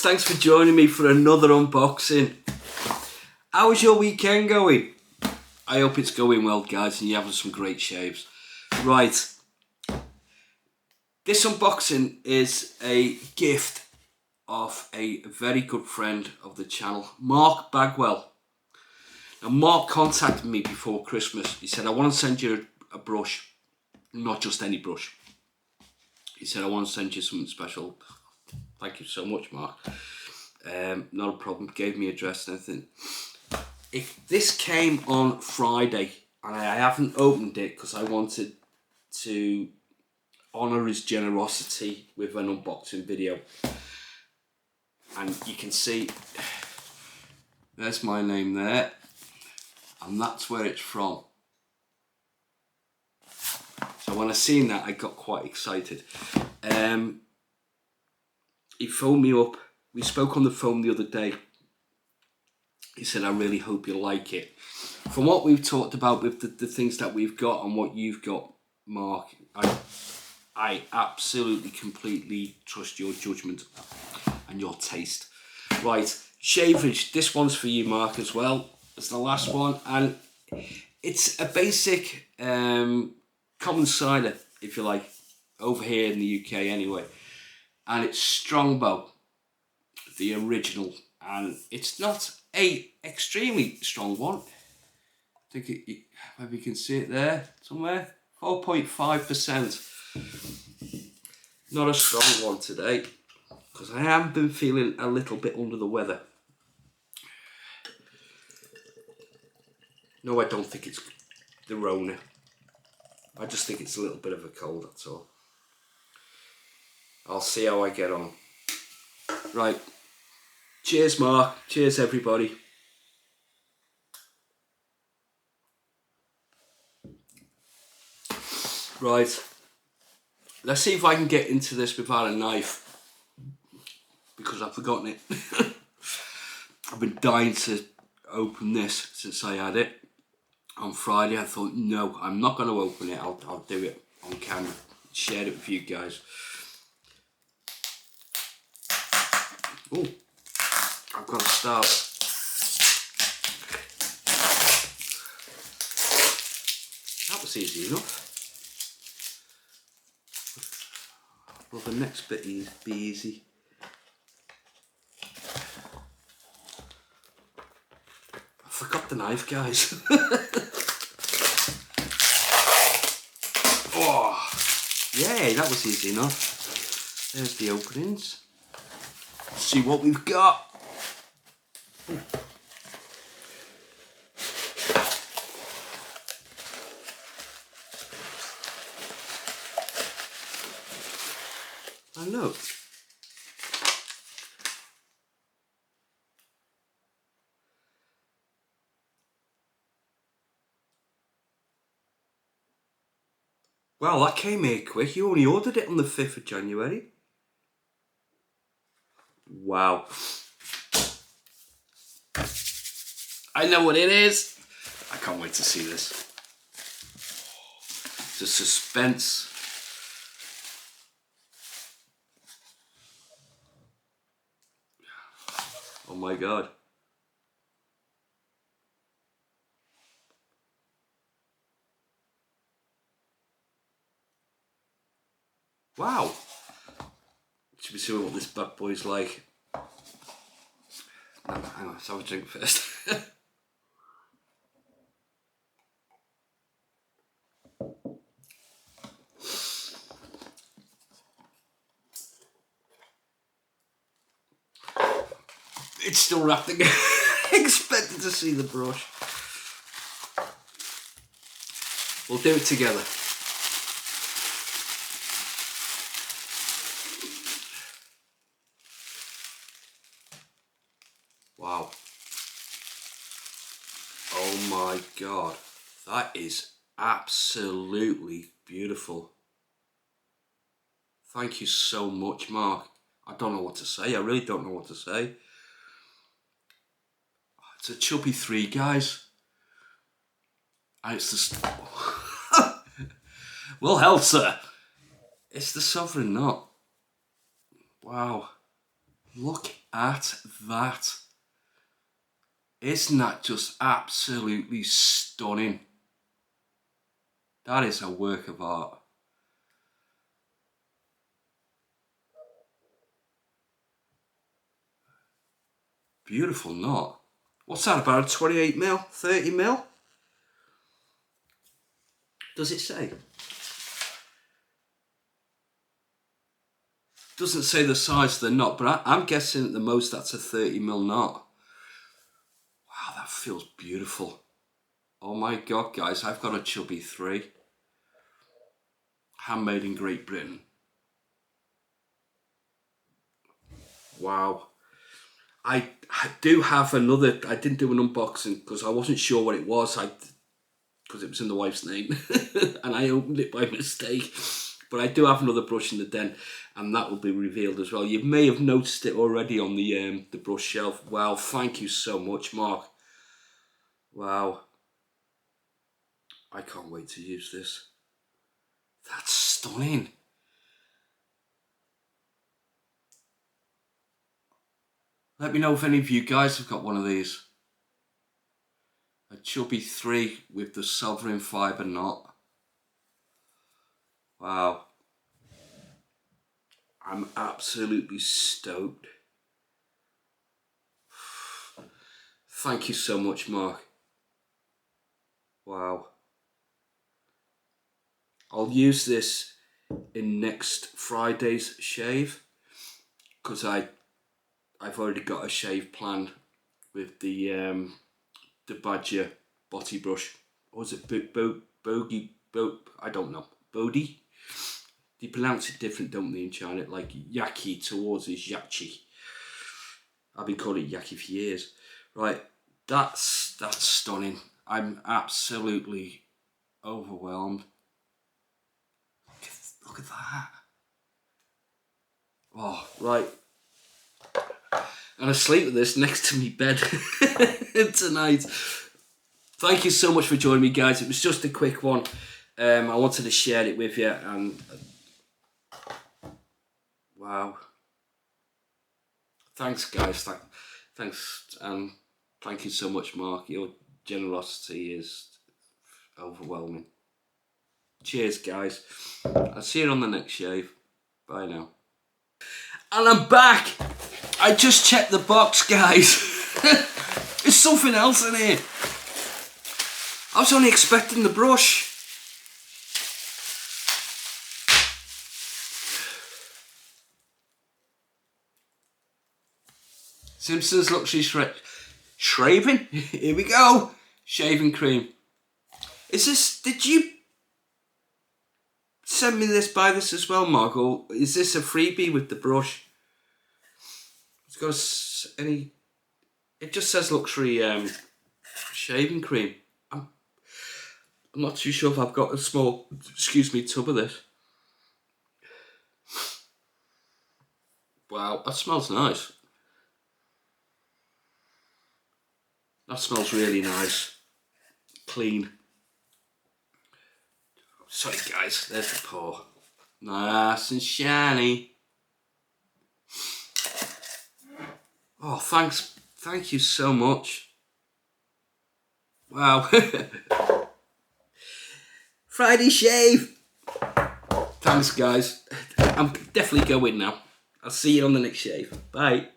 thanks for joining me for another unboxing. How's your weekend going? I hope it's going well, guys, and you're having some great shaves. Right, this unboxing is a gift of a very good friend of the channel, Marc Bagwell. Now, Marc contacted me before Christmas. He said, I want to send you a brush, not just any brush. He said, I want to send you something special. Thank you so much, Marc. Not a problem. Gave me address and everything. This came on Friday, and I haven't opened it because I wanted to honour his generosity with an unboxing video. And you can see, there's my name there, and that's where it's from. So when I seen that, I got quite excited. He phoned me up. We spoke on the phone the other day. He said, I really hope you like it. From what we've talked about with the things that we've got and what you've got, Marc, I absolutely, completely trust your judgment and your taste. Right, Shaverage, this one's for you, Marc, as well. It's the last one, and it's a basic common cider, if you like, over here in the UK anyway. And it's Strongbow, the original, and it's not a extremely strong one. I think maybe you can see it there somewhere. 4.5%. Not a strong one today, because I have been feeling a little bit under the weather. No, I don't think it's the Rona. I just think it's a little bit of a cold, that's all. I'll see how I get on. Right. Cheers, Marc. Cheers, everybody. Right. Let's see if I can get into this without a knife, because I've forgotten it. I've been dying to open this since I had it on Friday. I thought, no, I'm not going to open it. I'll do it on camera, share it with you guys. Oh, I've got to start. That was easy enough. Will the next bit be easy? I forgot the knife, guys. Oh, yeah, that was easy enough. There's the openings. Let's see what we've got. I know. Well, that came here quick. You only ordered it on the 5th of January. Wow. I know what it is. I can't wait to see this. The suspense. Oh my God. Wow. Should we see what this bad boy's like? No, hang on, let's have a drink first. It's still wrapped again. Expected to see the brush. We'll do it together. Wow. Oh my God. That is absolutely beautiful. Thank you so much, Marc. I don't know what to say. I really don't know what to say. It's a chubby 3, guys. And it's the... Well held, sir. It's the Sovereign Knot. Wow. Look at that. Isn't that just absolutely stunning? That is a work of art. Beautiful knot. What's that, about 28 mil? 30 mil? Does it say? Doesn't say the size of the knot, but I'm guessing at the most that's a 30 mil knot. Wow, that feels beautiful. Oh my God, guys, I've got a chubby 3. Handmade in Great Britain. Wow. I do have another. I didn't do an unboxing because I wasn't sure what it was. Because it was in the wife's name and I opened it by mistake. But I do have another brush in the den, and that will be revealed as well. You may have noticed it already on the brush shelf. Wow, thank you so much, Marc. Wow. I can't wait to use this. That's stunning. Let me know if any of you guys have got one of these. A chubby 3 with the sovereign fibre knot. Wow. I'm absolutely stoked. Thank you so much, Marc. Wow. I'll use this in next Friday's shave because I've already got a shave planned with the Badger body brush. Or was it I don't know. Bodhi? They pronounce it different, don't they, in China? Like Yaki towards is Yachi. I've been calling it Yaki for years. Right, that's stunning. I'm absolutely overwhelmed. Look at that. Oh, right. I'm gonna sleep with this next to me bed tonight. Thank you so much for joining me, guys. It was just a quick one. I wanted to share it with you, and wow. Thanks, guys. Thanks, and thank you so much, Marc. Your generosity is overwhelming. Cheers, guys. I'll see you on the next shave. Bye now. And I'm back. I just checked the box, guys. There's something else in here. I was only expecting the brush. Simpsons Luxury Shaving. Here we go. Shaving cream. Is this? Did you send me this? Buy this as well, Marc? Or is this a freebie with the brush? It's got any. It just says luxury shaving cream. I'm not too sure if I've got a small, tub of this. Wow, that smells nice. That smells really nice. Clean. Sorry guys, there's the paw. Nice and shiny. Oh, thanks. Thank you so much. Wow. Friday shave. Thanks guys. I'm definitely going now. I'll see you on the next shave. Bye.